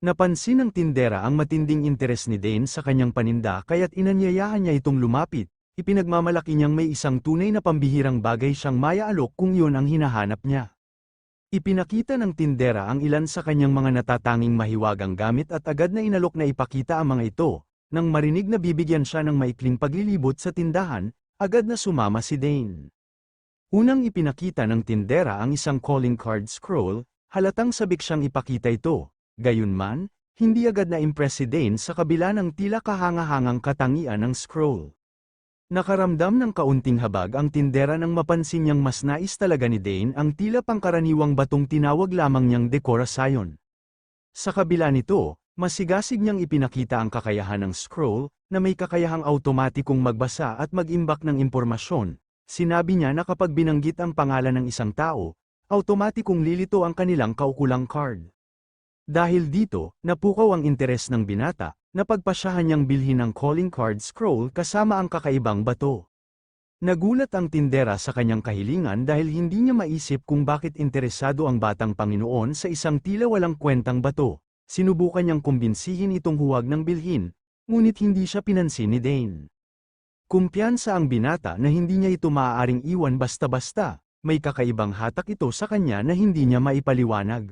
Napansin ng tindera ang matinding interes ni Dane sa kanyang paninda kaya't inanyayahan niya itong lumapit. Ipinagmamalaki niyang may isang tunay na pambihirang bagay siyang maya-alok kung yun ang hinahanap niya. Ipinakita ng tindera ang ilan sa kanyang mga natatanging mahiwagang gamit at agad na inalok na ipakita ang mga ito. Nang marinig na bibigyan siya ng maikling paglilibot sa tindahan, agad na sumama si Dane. Unang ipinakita ng tindera ang isang calling card scroll, halatang sabik siyang ipakita ito. Gayunman, hindi agad na impress si Dane sa kabila ng tila kahanga-hangang katangian ng scroll. Nakaramdam ng kaunting habag ang tindera nang mapansin niyang mas nais talaga ni Dane ang tila pangkaraniwang batong tinawag lamang niyang Decorasayon. Sa kabila nito, masigasig niyang ipinakita ang kakayahan ng scroll, na may kakayahang automatikong magbasa at mag-imbak ng impormasyon. Sinabi niya na kapag binanggit ang pangalan ng isang tao, automatikong lilito ang kanilang kaukulang card. Dahil dito, napukaw ang interes ng binata, napagpasyahan niyang bilhin ang calling card scroll kasama ang kakaibang bato. Nagulat ang tindera sa kanyang kahilingan dahil hindi niya maisip kung bakit interesado ang batang Panginoon sa isang tila walang kwentang bato. Sinubukan niyang kumbinsihin itong huwag ng bilhin, ngunit hindi siya pinansin ni Dane. Kumpiyansa ang binata na hindi niya ito maaaring iwan basta-basta, may kakaibang hatak ito sa kanya na hindi niya maipaliwanag.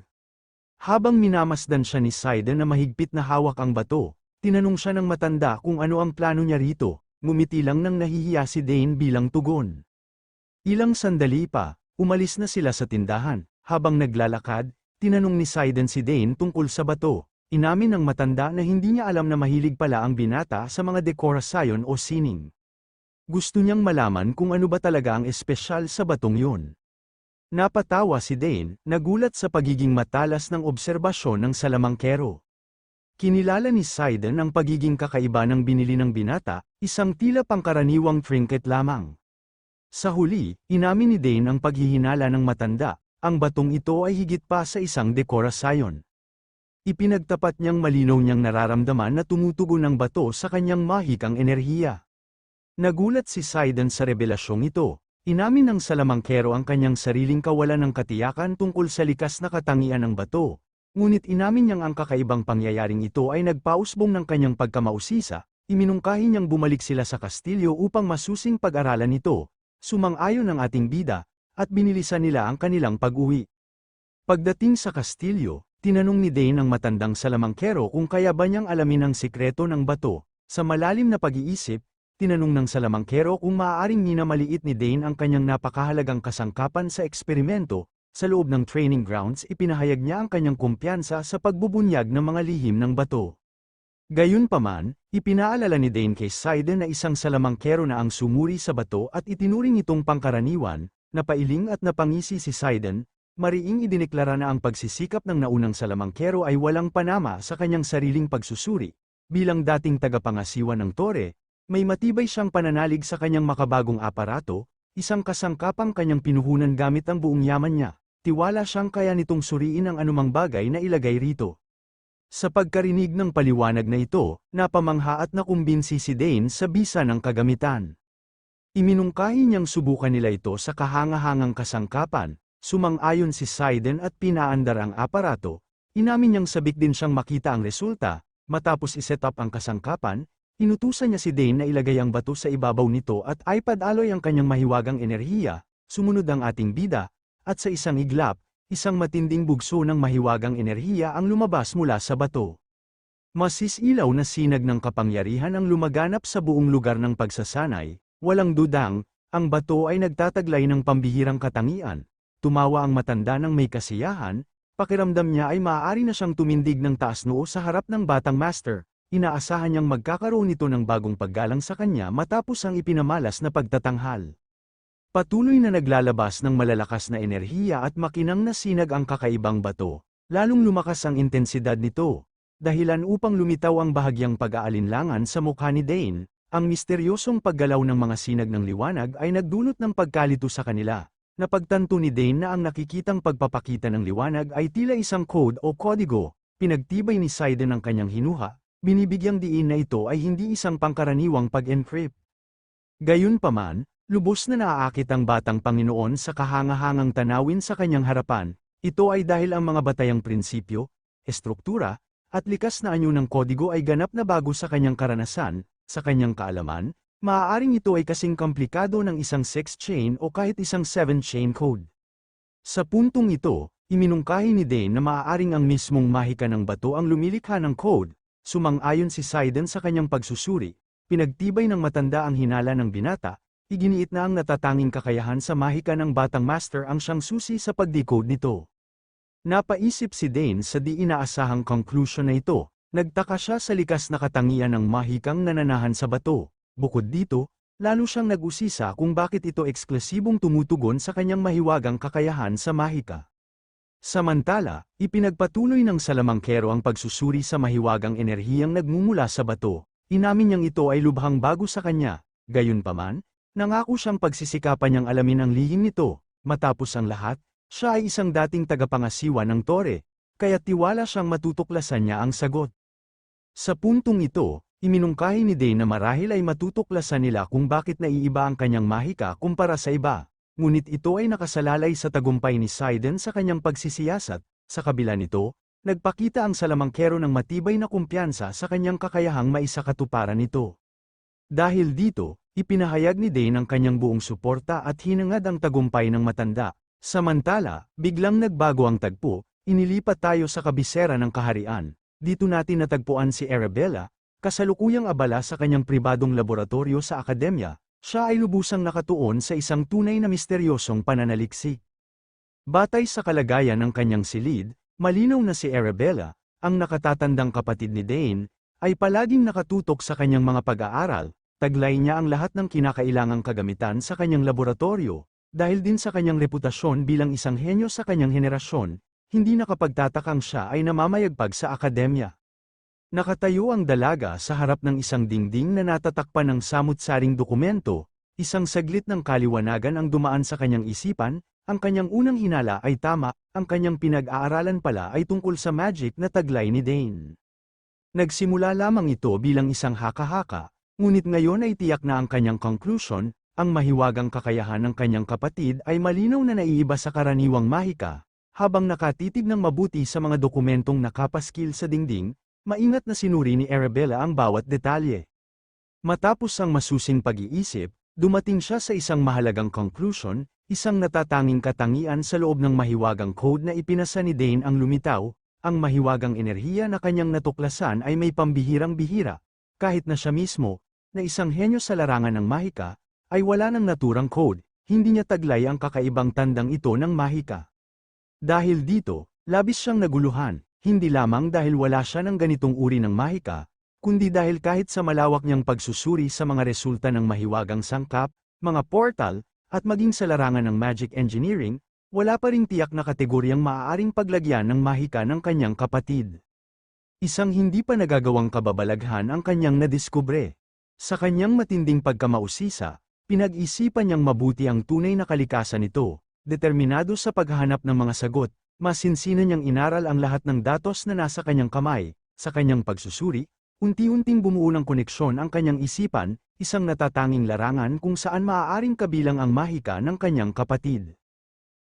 Habang minamasdan siya ni Sidon na mahigpit na hawak ang bato, tinanong siya ng matanda kung ano ang plano niya rito, ngumiti lang nang nahihiya si Dane bilang tugon. Ilang sandali pa, umalis na sila sa tindahan. Habang naglalakad, tinanong ni Sidon si Dane tungkol sa bato. Inamin ng matanda na hindi niya alam na mahilig pala ang binata sa mga decorasayon o sining. Gusto niyang malaman kung ano ba talaga ang espesyal sa batong yun. Napatawa si Dane, nagulat sa pagiging matalas ng obserbasyon ng salamangkero. Kinilala ni Sidon ang pagiging kakaiba ng binili ng binata, isang tila pangkaraniwang trinket lamang. Sa huli, inamin ni Dane ang paghihinala ng matanda, ang batong ito ay higit pa sa isang decorasayon. Ipinagtapat niyang malinaw niyang nararamdaman na tumutugon ang bato sa kanyang mahikang enerhiya. Nagulat si Sidon sa revelasyong ito. Inamin ng salamangkero ang kanyang sariling kawalan ng katiyakan tungkol sa likas na katangian ng bato, ngunit inamin niyang ang kakaibang pangyayaring ito ay nagpausbong ng kanyang pagkamausisa. Iminungkahi niyang bumalik sila sa kastilyo upang masusing pag-aralan ito, sumang-ayon ang ating bida, at binilisan nila ang kanilang pag-uwi. Pagdating sa kastilyo, tinanong ni Dane ang matandang salamangkero kung kaya ba niyang alamin ang sikreto ng bato. Sa malalim na pag-iisip, tinanong ng salamangkero kung maaaring minamaliit ni Dane ang kanyang napakahalagang kasangkapan sa eksperimento. Sa loob ng training grounds ipinahayag niya ang kanyang kumpiyansa sa pagbubunyag ng mga lihim ng bato. Gayunpaman, ipinaalala ni Dane kay Sidon na isang salamangkero na ang sumuri sa bato at itinuring itong pangkaraniwan. Napailing at napangisi si Sidon, mariing idineklara na ang pagsisikap ng naunang salamangkero ay walang panama sa kanyang sariling pagsusuri. Bilang dating tagapangasiwa ng tore, may matibay siyang pananalig sa kanyang makabagong aparato, isang kasangkapang kanyang pinuhunan gamit ang buong yaman niya. Tiwala siyang kaya nitong suriin ang anumang bagay na ilagay rito. Sa pagkarinig ng paliwanag na ito, napamangha at nakumbinsi si Dane sa bisa ng kagamitan. Iminungkahi niyang subukan nila ito sa kahanga-hangang kasangkapan, sumang-ayon si Sidon at pinaandar ang aparato. Inamin niyang sabik din siyang makita ang resulta. Matapos iset up ang kasangkapan, inutusan niya si Dane na ilagay ang bato sa ibabaw nito at iPad-alloy ang kanyang mahiwagang enerhiya. Sumunod ang ating bida, at sa isang iglap, isang matinding bugso ng mahiwagang enerhiya ang lumabas mula sa bato. Masisilaw na sinag ng kapangyarihan ang lumaganap sa buong lugar ng pagsasanay. Walang dudang, ang bato ay nagtataglay ng pambihirang katangian. Tumawa ang matanda ng may kasiyahan, pakiramdam niya ay maaari na siyang tumindig ng taas noo sa harap ng batang master. Inaasahan niyang magkakaroon nito ng bagong paggalang sa kanya matapos ang ipinamalas na pagtatanghal. Patuloy na naglalabas ng malalakas na enerhiya at makinang na sinag ang kakaibang bato, lalong lumakas ang intensidad nito. Dahilan upang lumitaw ang bahagyang pag-aalinlangan sa mukha ni Dane, ang misteryosong paggalaw ng mga sinag ng liwanag ay nagdulot ng pagkalito sa kanila. Napagtanto ni Dane na ang nakikitang pagpapakita ng liwanag ay tila isang code o kodigo. Pinagtibay ni Sidon ang kanyang hinuha. Binibigyang diin na ito ay hindi isang pangkaraniwang pag-encrypt. Gayunpaman, lubos na naaakit ang batang Panginoon sa kahanga-hangang tanawin sa kanyang harapan. Ito ay dahil ang mga batayang prinsipyo, estruktura, at likas na anyo ng kodigo ay ganap na bago sa kanyang karanasan, sa kanyang kaalaman, maaaring ito ay kasing komplikado ng isang 6-chain o kahit isang 7-chain code. Sa puntong ito, iminungkahi ni Dane na maaaring ang mismong mahika ng bato ang lumilikha ng code, sumang-ayon si Sidon sa kanyang pagsusuri, pinagtibay ng matanda ang hinala ng binata, iginiit na ang natatanging kakayahan sa mahika ng batang master ang siyang susi sa pag-decode nito. Napaisip si Dane sa di inaasahang conclusion na ito, nagtaka siya sa likas na katangian ng mahikang nananahan sa bato. Bukod dito, lalo siyang nag-usisa kung bakit ito eksklusibong tumutugon sa kanyang mahiwagang kakayahan sa mahika. Samantala, ipinagpatuloy ng salamangkero ang pagsusuri sa mahiwagang enerhiyang nagmumula sa bato. Inamin niyang ito ay lubhang bago sa kanya, gayunpaman, nangako siyang pagsisikapan niyang alamin ang lihim nito. Matapos ang lahat, siya ay isang dating tagapangasiwa ng tore, kaya tiwala siyang matutuklasan niya ang sagot. Sa puntong ito, iminungkahi ni Dane na marahil ay matutuklasan nila kung bakit naiiba ang kanyang mahika kumpara sa iba, ngunit ito ay nakasalalay sa tagumpay ni Sidon sa kanyang pagsisiyasat. Sa kabila nito, nagpakita ang salamangkero ng matibay na kumpiyansa sa kanyang kakayahang maisakatuparan nito. Dahil dito, ipinahayag ni Dane ang kanyang buong suporta at hinangad ang tagumpay ng matanda. Samantala, biglang nagbago ang tagpo, inilipat tayo sa kabisera ng kaharian. Dito natin natagpuan si Arabella, kasalukuyang abala sa kanyang pribadong laboratorio sa akademya. Siya ay lubusang nakatuon sa isang tunay na misteryosong pananaliksik. Batay sa kalagayan ng kanyang silid, malinaw na si Arabella, ang nakatatandang kapatid ni Dane, ay palaging nakatutok sa kanyang mga pag-aaral. Taglay niya ang lahat ng kinakailangang kagamitan sa kanyang laboratorio, dahil din sa kanyang reputasyon bilang isang henyo sa kanyang henerasyon, hindi nakapagtatakang siya ay namamayagpag sa akademya. Nakatayo ang dalaga sa harap ng isang dingding na natatakpan ng samut-saring dokumento, isang saglit ng kaliwanagan ang dumaan sa kanyang isipan, ang kanyang unang hinala ay tama, ang kanyang pinag-aaralan pala ay tungkol sa magic na taglay ni Dane. Nagsimula lamang ito bilang isang haka-haka, ngunit ngayon ay tiyak na ang kanyang conclusion, ang mahiwagang kakayahan ng kanyang kapatid ay malinaw na naiiba sa karaniwang mahika. Habang nakatitig ng mabuti sa mga dokumentong nakapaskil sa dingding, maingat na sinuri ni Arabella ang bawat detalye. Matapos ang masusing pag-iisip, dumating siya sa isang mahalagang conclusion, isang natatanging katangian sa loob ng mahiwagang code na ipinasa ni Dane ang lumitaw, ang mahiwagang enerhiya na kanyang natuklasan ay may pambihirang-bihira, kahit na siya mismo, na isang henyo sa larangan ng mahika, ay wala ng naturang code, hindi niya taglay ang kakaibang tandang ito ng mahika. Dahil dito, labis siyang naguluhan, hindi lamang dahil wala siya ng ganitong uri ng mahika, kundi dahil kahit sa malawak niyang pagsusuri sa mga resulta ng mahiwagang sangkap, mga portal, at maging sa larangan ng magic engineering, wala pa ring tiyak na kategoryang maaaring paglagyan ng mahika ng kanyang kapatid. Isang hindi pa nagagawang kababalaghan ang kanyang nadiskubre. Sa kanyang matinding pagkamausisa, pinag-isipan niyang mabuti ang tunay na kalikasan nito, determinado sa paghahanap ng mga sagot, masinsinan niyang inaral ang lahat ng datos na nasa kanyang kamay. Sa kanyang pagsusuri, unti-unting bumuo ng koneksyon ang kanyang isipan, isang natatanging larangan kung saan maaaring kabilang ang mahika ng kanyang kapatid.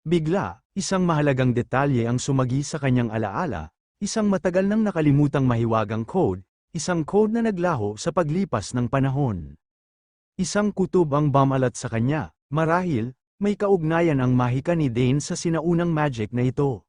Bigla, isang mahalagang detalye ang sumagi sa kanyang alaala, isang matagal nang nakalimutang mahiwagang code, isang code na naglaho sa paglipas ng panahon. Isang kutob ang bumalat sa kanya, marahil, may kaugnayan ang mahika ni Dane sa sinaunang magic na ito.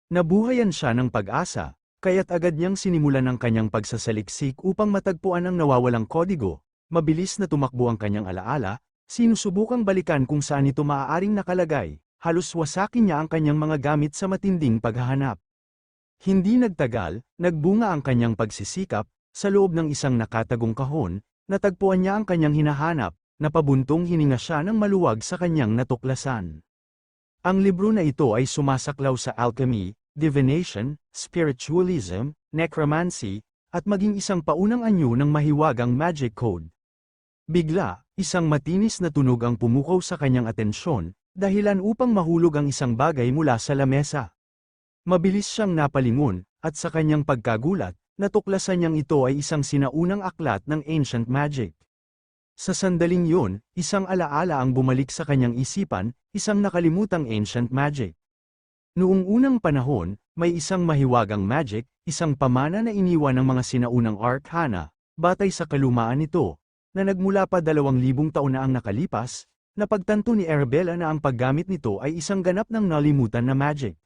Nabuhayan siya ng pag-asa, kaya't agad niyang sinimulan ang kanyang pagsasaliksik upang matagpuan ang nawawalang kodigo. Mabilis na tumakbo ang kanyang alaala, sinusubukang balikan kung saan ito maaaring nakalagay, halos wasakin niya ang kanyang mga gamit sa matinding paghahanap. Hindi nagtagal, nagbunga ang kanyang pagsisikap, sa loob ng isang nakatagong kahon, natagpuan niya ang kanyang hinahanap, napabuntong hininga siya ng maluwag sa kanyang natuklasan. Ang libro na ito ay sumasaklaw sa alchemy, divination, spiritualism, necromancy, at maging isang paunang anyo ng mahiwagang magic code. Bigla, isang matinis na tunog ang pumukaw sa kanyang atensyon, dahilan upang mahulog ang isang bagay mula sa lamesa. Mabilis siyang napalingon, at sa kanyang pagkagulat, natuklasan niyang ito ay isang sinaunang aklat ng ancient magic. Sa sandaling yun, isang alaala ang bumalik sa kanyang isipan, isang nakalimutang ancient magic. Noong unang panahon, May isang mahiwagang magic, isang pamana na iniwan ng mga sinaunang Arcana, batay sa kalumaan nito, na nagmula pa 2,000 taon na ang nakalipas, napagtanto ni Arabella na ang paggamit nito ay isang ganap ng nalimutan na magic.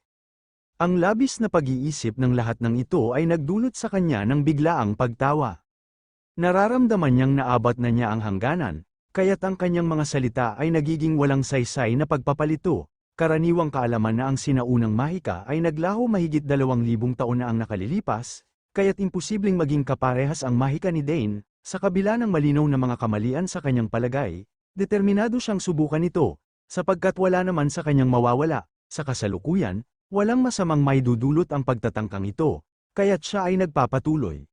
Ang labis na pag-iisip ng lahat ng ito ay nagdulot sa kanya ng biglaang pagtawa. Nararamdaman niyang naabot na niya ang hangganan, kaya't ang kanyang mga salita ay nagiging walang saysay na pagpapalito. Karaniwang kaalaman na ang sinaunang mahika ay naglaho mahigit 2,000 taon na ang nakalilipas, kaya't imposibleng maging kaparehas ang mahika ni Dane, sa kabila ng malinaw na mga kamalian sa kanyang palagay, determinado siyang subukan ito, sapagkat wala naman sa kanyang mawawala. Sa kasalukuyan, walang masamang maidudulot ang pagtatangkang ito, kaya't siya ay nagpapatuloy.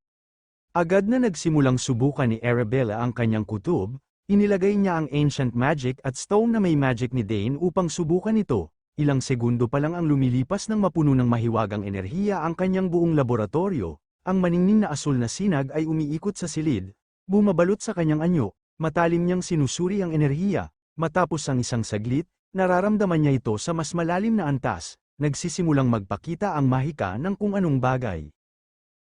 Agad na nagsimulang subukan ni Arabella ang kanyang kutob. Inilagay niya ang ancient magic at stone na may magic ni Dane upang subukan ito. Ilang segundo pa lang ang lumilipas ng mapuno ng mahiwagang enerhiya ang kanyang buong laboratorio. Ang maningning na asul na sinag ay umiikot sa silid, bumabalot sa kanyang anyo, matalim niyang sinusuri ang enerhiya. Matapos ang isang saglit, nararamdaman niya ito sa mas malalim na antas, nagsisimulang magpakita ang mahika ng kung anong bagay.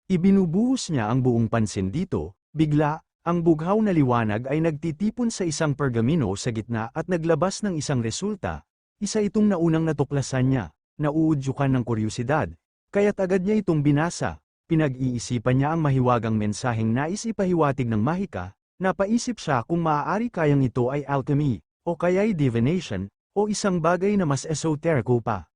Ibinubuhos niya ang buong pansin dito, bigla, ang bughaw na liwanag ay nagtitipon sa isang pergamino sa gitna at naglabas ng isang resulta. Isa itong naunang natuklasan niya, nauudyukan ng kuryusidad, kaya't agad niya itong binasa. Pinag-iisipan niya ang mahiwagang mensaheng nais ipahiwatig ng mahika, napaisip siya kung maaari kayang ito ay alchemy, o kaya'y divination, o isang bagay na mas esoteriko pa.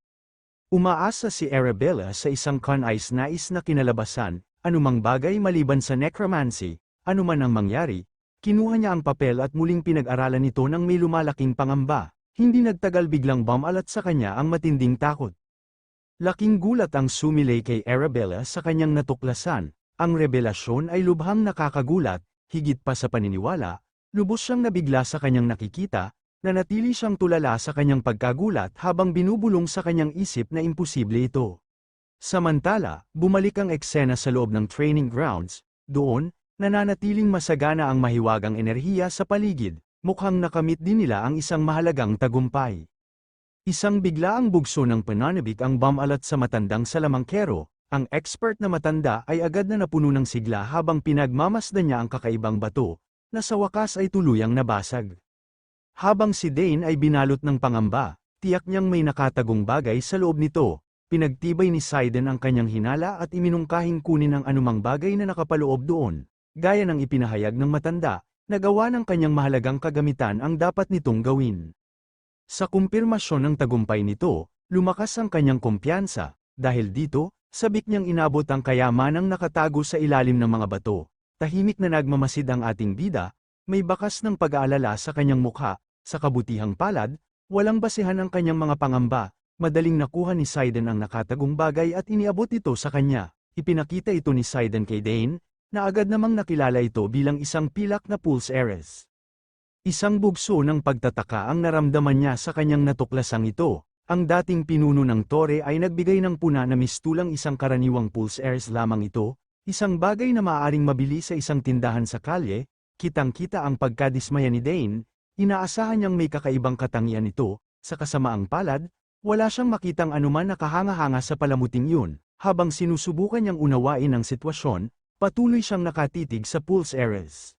Umaasa si Arabella sa isang kanais nais na kinalabasan, anumang bagay maliban sa necromancy. Anuman ang mangyari, kinuha niya ang papel at muling pinag-aralan ito ng may lumalaking pangamba. Hindi nagtagal biglang bumalat sa kanya ang matinding takot. Laking gulat ang sumilay kay Arabella sa kanyang natuklasan. Ang revelasyon ay lubhang nakakagulat, higit pa sa paniniwala, lubos siyang nabigla sa kanyang nakikita, nanatili siyang tulala sa kanyang pagkagulat habang binubulong sa kanyang isip na imposible ito. Samantala, bumalik ang eksena sa loob ng training grounds, doon, nananatiling masagana ang mahiwagang enerhiya sa paligid, mukhang nakamit din nila ang isang mahalagang tagumpay. Isang biglaang bugso ng pananabik ang bumalat sa matandang salamangkero, ang expert na matanda ay agad na napuno ng sigla habang pinagmamasdan niya ang kakaibang bato, na sa wakas ay tuluyang nabasag. Habang si Dane ay binalot ng pangamba, tiyak niyang may nakatagong bagay sa loob nito. Pinagtibay ni Sidon ang kanyang hinala at iminungkahing kunin ang anumang bagay na nakapaloob doon. Gaya ng ipinahayag ng matanda, nagawa ng kanyang mahalagang kagamitan ang dapat nitong gawin. Sa kumpirmasyon ng tagumpay nito, lumakas ang kanyang kumpiyansa, dahil dito, sabik niyang inabot ang kayamanang nakatago sa ilalim ng mga bato. Tahimik na nagmamasid ang ating bida, may bakas ng pag-aalala sa kanyang mukha, sa kabutihang palad, walang basehan ang kanyang mga pangamba, madaling nakuha ni Sidon ang nakatagong bagay at iniabot ito sa kanya. Ipinakita ito ni Sidon kay Dane, na agad namang nakilala ito bilang isang pilak na Pulse Ares. Isang bugso ng pagtataka ang naramdaman niya sa kanyang natuklasang ito. Ang dating pinuno ng tore ay nagbigay ng puna na mistulang isang karaniwang Pulse Ares lamang ito, isang bagay na maaaring mabili sa isang tindahan sa kalye. Kitang-kita ang pagkadismaya ni Dane, inaasahan niyang may kakaibang katangian ito, sa kasamaang palad, wala siyang makitang anuman na kahanga-hanga sa palamuting yun. Habang sinusubukan niyang unawain ang sitwasyon, patuloy siyang nakatitig sa Pulse Ares.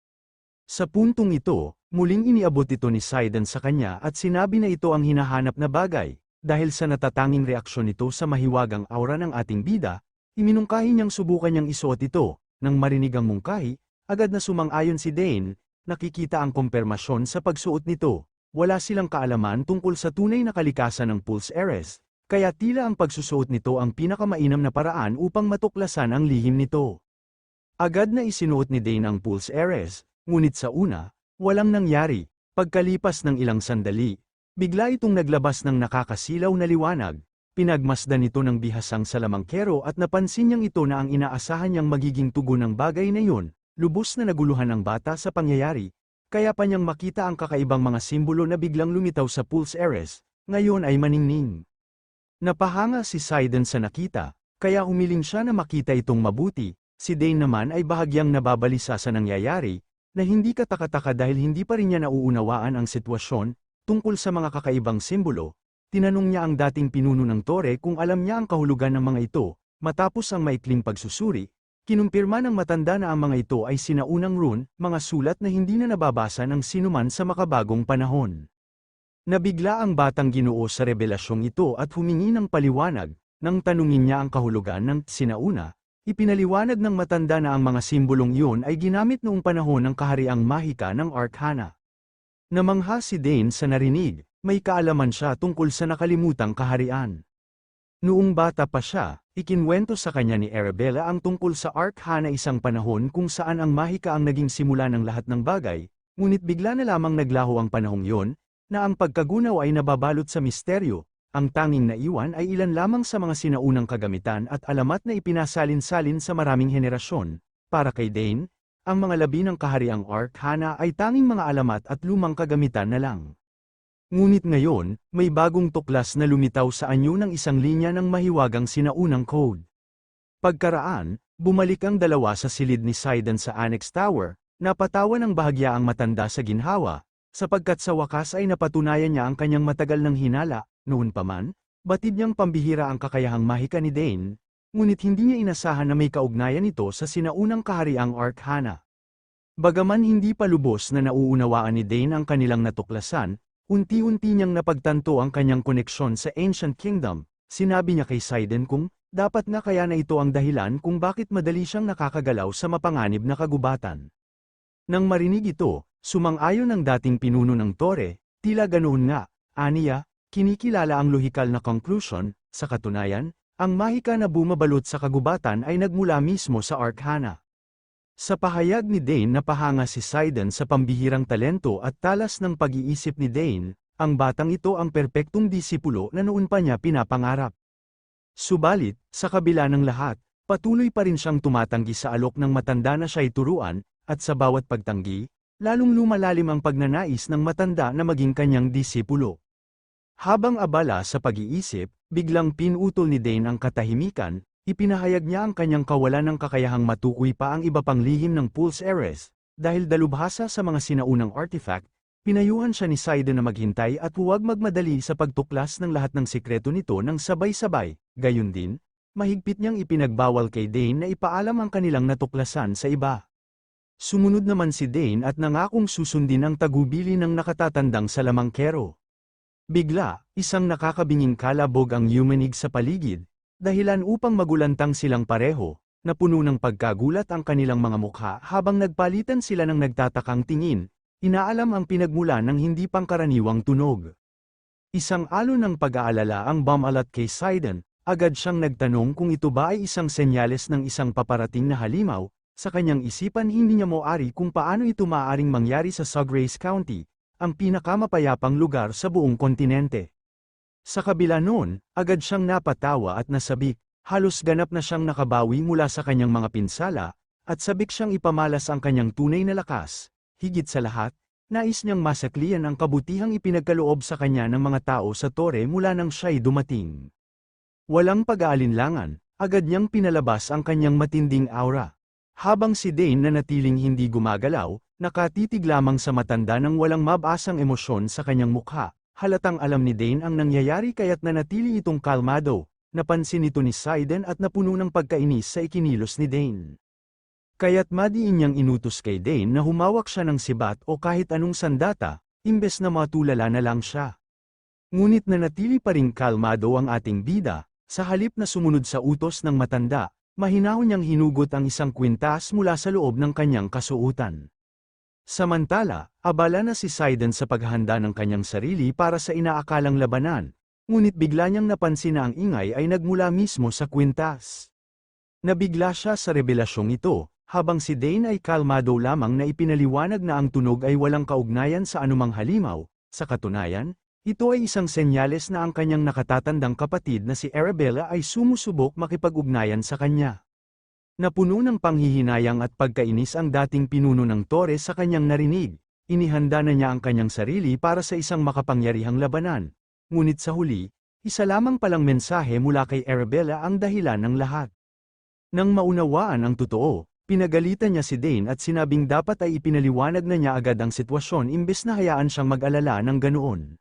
Sa puntong ito, muling iniabot ito ni Sidon sa kanya at sinabi na ito ang hinahanap na bagay. Dahil sa natatanging reaksyon nito sa mahiwagang aura ng ating bida, iminungkahi niyang subukan niyang isuot ito. Nang marinig ang mungkahi, agad na sumang-ayon si Dane, nakikita ang kumpirmasyon sa pagsuot nito. Wala silang kaalaman tungkol sa tunay na kalikasan ng Pulse Ares, kaya tila ang pagsusuot nito ang pinakamainam na paraan upang matuklasan ang lihim nito. Agad na isinuot ni Dane ang Pulse Ares, ngunit sa una, walang nangyari. Pagkalipas ng ilang sandali, bigla itong naglabas ng nakakasilaw na liwanag. Pinagmasdan ito ng bihasang salamangkero at napansin niyang ito na ang inaasahan niyang magiging tugon ng bagay na iyon. Lubos na naguluhan ang bata sa pangyayari, kaya pa niyang makita ang kakaibang mga simbolo na biglang lumitaw sa Pulse Ares, ngayon ay maningning. Napahanga si Sidon sa nakita, kaya humiling siya na makita itong mabuti. Si Dane naman ay bahagyang nababalisa sa nangyayari, na hindi katakataka dahil hindi pa rin niya nauunawaan ang sitwasyon, tungkol sa mga kakaibang simbolo. tinanong niya ang dating pinuno ng tore kung alam niya ang kahulugan ng mga ito. Matapos ang maikling pagsusuri, kinumpirma ng matanda na ang mga ito ay sinaunang rune, mga sulat na hindi na nababasa ng sinuman sa makabagong panahon. Nabigla ang batang Ginoo sa revelasyong ito at humingi ng paliwanag. Nang tanungin niya ang kahulugan ng sinauna, ipinaliwanag ng matanda na ang mga simbolong iyon ay ginamit noong panahon ng kahariang mahika ng Arcana. Namangha si Dane sa narinig, may kaalaman siya tungkol sa nakalimutang kaharian. Noong bata pa siya, ikinwento sa kanya ni Arabella ang tungkol sa Arcana, isang panahon kung saan ang mahika ang naging simula ng lahat ng bagay, ngunit bigla na lamang naglaho ang panahong iyon, na ang pagkagunaw ay nababalot sa misteryo. Ang tanging naiwan ay ilan lamang sa mga sinaunang kagamitan at alamat na ipinasalin-salin sa maraming henerasyon. Para kay Dane, ang mga labi ng kahariang Arcana ay tanging mga alamat at lumang kagamitan na lang. Ngunit ngayon, may bagong tuklas na lumitaw sa anyo ng isang linya ng mahiwagang sinaunang code. Pagkaraan, bumalik ang dalawa sa silid ni Sidon sa Annex Tower, napatawa ng bahagya ang matanda sa ginhawa, sapagkat sa wakas ay napatunayan niya ang kanyang matagal ng hinala. Noon pa man, batid niyang pambihira ang kakayahang mahika ni Dane, ngunit hindi niya inasahan na may kaugnayan ito sa sinaunang kahariang Arcana. Bagaman hindi pa lubos na nauunawaan ni Dane ang kanilang natuklasan, unti-unti niyang napagtanto ang kanyang koneksyon sa Ancient Kingdom. Sinabi niya kay Sidon kung dapat nga kaya na ito ang dahilan kung bakit madali siyang nakakagalaw sa mapanganib na kagubatan. Nang marinig ito, sumang-ayon ang dating pinuno ng tore, tila ganoon nga, aniya, kinikilala ang lohikal na conclusion. Sa katunayan, ang mahika na bumabalot sa kagubatan ay nagmula mismo sa Arcana. Sa pahayag ni Dane, napahanga si Sidon sa pambihirang talento at talas ng pag-iisip ni Dane. Ang batang ito ang perpektong disipulo na noon pa niya pinapangarap. Subalit, sa kabila ng lahat, patuloy pa rin siyang tumatanggi sa alok ng matanda na siya'y turuan, at sa bawat pagtanggi, lalong lumalalim ang pagnanais ng matanda na maging kanyang disipulo. Habang abala sa pag-iisip, biglang pinutol ni Dane ang katahimikan. Ipinahayag niya ang kanyang kawalan ng kakayahang matukoy pa ang iba pang lihim ng Pulse Heiress. Dahil dalubhasa sa mga sinaunang artifact, pinayuhan siya ni Sidon na maghintay at huwag magmadali sa pagtuklas ng lahat ng sikreto nito ng sabay-sabay. Gayon din, mahigpit niyang ipinagbawal kay Dane na ipaalam ang kanilang natuklasan sa iba. Sumunod naman si Dane at nangakong susundin ang tagubili ng nakatatandang salamangkero. Bigla, isang nakakabinging kalabog ang yumanig sa paligid. Dahilan upang magulantang silang pareho, na puno ng pagkagulat ang kanilang mga mukha habang nagpalitan sila ng nagtatakang tingin, inaalam ang pinagmulan ng hindi pangkaraniwang tunog. Isang alon ng pag-aalala ang bumalat kay Sidon, agad siyang nagtanong kung ito ba ay isang senyales ng isang paparating na halimaw. Sa kanyang isipan hindi niya moari kung paano ito maaaring mangyari sa Suggrace County, ang pinakamapayapang lugar sa buong kontinente. Sa kabila noon, agad siyang napatawa at nasabik, halos ganap na siyang nakabawi mula sa kanyang mga pinsala, at sabik siyang ipamalas ang kanyang tunay na lakas. Higit sa lahat, nais niyang masaklian ang kabutihang ipinagkaloob sa kanya ng mga tao sa tore mula nang siya'y dumating. Walang pag-aalinlangan, agad niyang pinalabas ang kanyang matinding aura. Habang si Dane na natiling hindi gumagalaw, nakatitig lamang sa matanda ng walang mabasang emosyon sa kanyang mukha. Halatang alam ni Dane ang nangyayari kaya't nanatili itong kalmado. Napansin ito ni Sidon at napuno ng pagkainis sa ikinilos ni Dane. Kaya't madiin niyang inutos kay Dane na humawak siya ng sibat o kahit anong sandata, imbes na matulala na lang siya. Ngunit nanatili pa ring kalmado ang ating bida, sa halip na sumunod sa utos ng matanda, mahinahon niyang hinugot ang isang kwintas mula sa loob ng kanyang kasuotan. Samantala, abala na si Sidon sa paghahanda ng kanyang sarili para sa inaakalang labanan, ngunit bigla niyang napansin na ang ingay ay nagmula mismo sa kwintas. Nabigla siya sa revelasyong ito, habang si Dane ay kalmado lamang na ipinaliwanag na ang tunog ay walang kaugnayan sa anumang halimaw. Sa katunayan, ito ay isang senyales na ang kanyang nakatatandang kapatid na si Arabella ay sumusubok makipag-ugnayan sa kanya. Napuno ng panghihinayang at pagkainis ang dating pinuno ng tore sa kanyang narinig. Inihanda na niya ang kanyang sarili para sa isang makapangyarihang labanan. Ngunit sa huli, isa lamang palang mensahe mula kay Arabella ang dahilan ng lahat. Nang maunawaan ang totoo, pinagalitan niya si Dane at sinabing dapat ay ipinaliwanag na niya agad ang sitwasyon imbes na hayaan siyang mag-alala ng ganoon.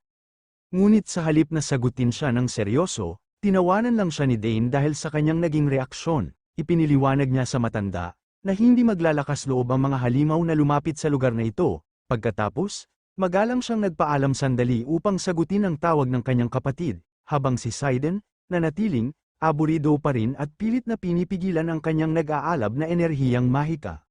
Ngunit sa halip na sagutin siya ng seryoso, tinawanan lang siya ni Dane dahil sa kanyang naging reaksyon. Ipiniliwanag niya sa matanda, na hindi maglalakas loob ang mga halimaw na lumapit sa lugar na ito. Pagkatapos, magalang siyang nagpaalam sandali upang sagutin ang tawag ng kanyang kapatid, habang si Sidon, na natiling, aburido pa rin at pilit na pinipigilan ang kanyang nag-aalab na enerhiyang mahika.